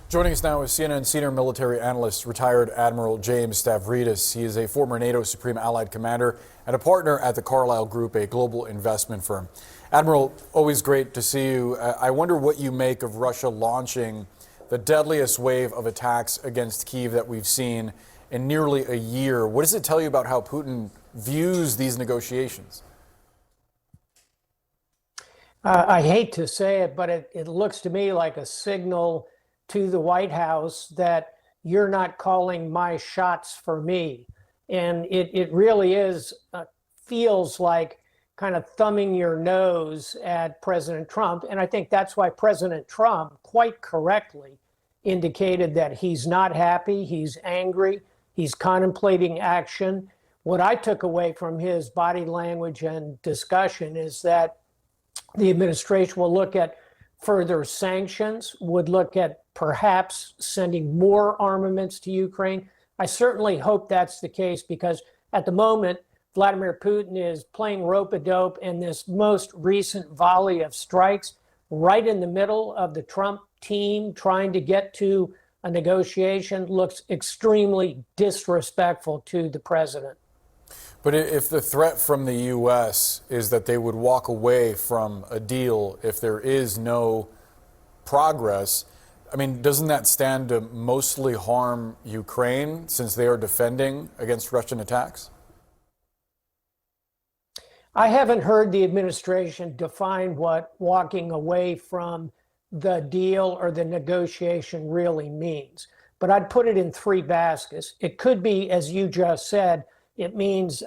Joining us now is CNN senior military analyst, retired Admiral Adm Stav. He is a former NATO Supreme Allied Commander and a partner at the Carlyle Group, a global investment firm. Admiral, always great to see you. I wonder what you make of Russia launching the deadliest wave of attacks against Kyiv that we've seen in nearly a year. What does it tell you about how Putin views these negotiations? I hate to say it, but it looks to me like a signal to the White House that you're not calling my shots for me. And it really is, feels like kind of thumbing your nose at President Trump. And I think that's why President Trump quite correctly indicated that he's not happy, he's angry, he's contemplating action. What I took away from his body language and discussion is that the administration will look at further sanctions, would look at perhaps sending more armaments to Ukraine. I certainly hope that's the case because at the moment, Vladimir Putin is playing rope-a-dope, and this most recent volley of strikes right in the middle of the Trump team trying to get to a negotiation looks extremely disrespectful to the president. But if the threat from the U.S. is that they would walk away from a deal if there is no progress, I mean, doesn't that stand to mostly harm Ukraine since they are defending against Russian attacks? I haven't heard the administration define what walking away from the deal or the negotiation really means. But I'd put it in three baskets. It could be, as you just said, it means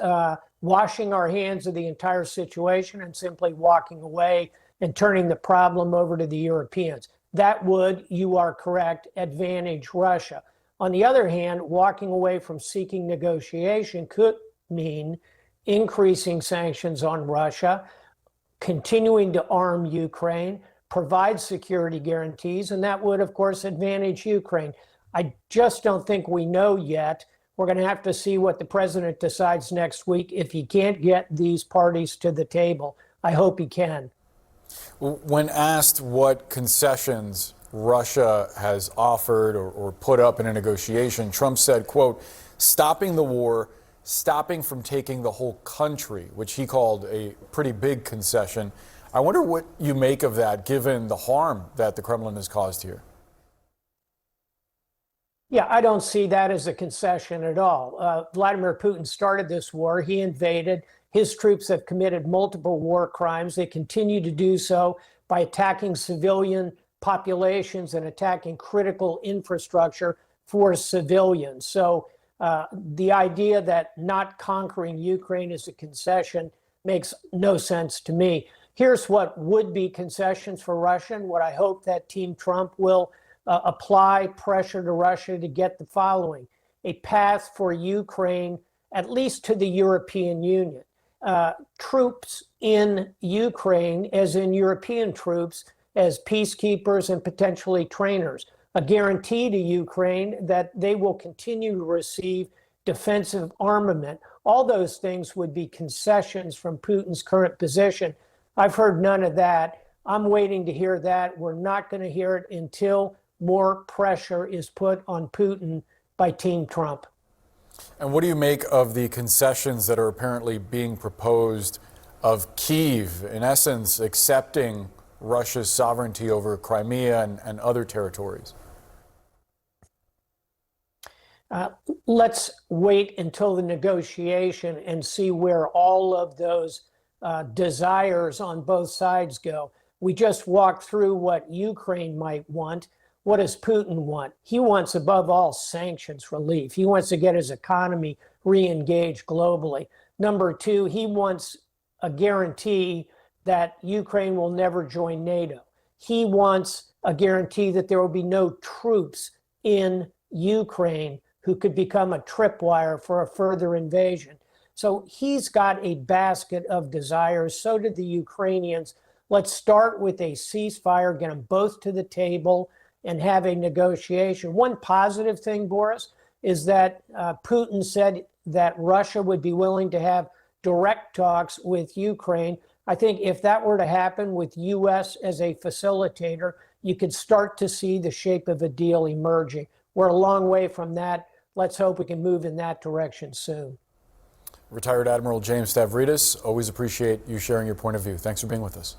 washing our hands of the entire situation and simply walking away and turning the problem over to the Europeans. That would, you are correct, advantage Russia. On the other hand, walking away from seeking negotiation could mean increasing sanctions on Russia, continuing to arm Ukraine, provide security guarantees, and that would, of course, advantage Ukraine. I just don't think we know yet. We're going to have to see what the president decides next week if he can't get these parties to the table. I hope he can. When asked what concessions Russia has offered or put up in a negotiation, Trump said, quote, stopping the war, stopping from taking the whole country, which he called a pretty big concession. I wonder what you make of that, given the harm that the Kremlin has caused here. Yeah, I don't see that as a concession at all. Vladimir Putin started this war. He invaded. His troops have committed multiple war crimes. They continue to do so by attacking civilian populations and attacking critical infrastructure for civilians. So the idea that not conquering Ukraine is a concession makes no sense to me. Here's what would be concessions for Russia, and what I hope that Team Trump will apply pressure to Russia to get the following: a path for Ukraine, at least to the European Union. Troops in Ukraine, as in European troops, as peacekeepers and potentially trainers. A guarantee to Ukraine that they will continue to receive defensive armament. All those things would be concessions from Putin's current position. I've heard none of that. I'm waiting to hear that. We're not going to hear it until more pressure is put on Putin by Team Trump. And what do you make of the concessions that are apparently being proposed of Kyiv, in essence, accepting Russia's sovereignty over Crimea and other territories? Let's wait until the negotiation and see where all of those desires on both sides go. We just walked through what Ukraine might want. What does Putin want? He wants, above all, sanctions relief. He wants to get his economy re-engaged globally. Number two, he wants a guarantee that Ukraine will never join NATO. He wants a guarantee that there will be no troops in Ukraine who could become a tripwire for a further invasion. So he's got a basket of desires. So did the Ukrainians. Let's start with a ceasefire, get them both to the table, and have a negotiation. One positive thing, Boris, is that Putin said that Russia would be willing to have direct talks with Ukraine. I think if that were to happen with U.S. as a facilitator, you could start to see the shape of a deal emerging. We're a long way from that. Let's hope we can move in that direction soon. Retired Admiral James Stavridis, always appreciate you sharing your point of view. Thanks for being with us.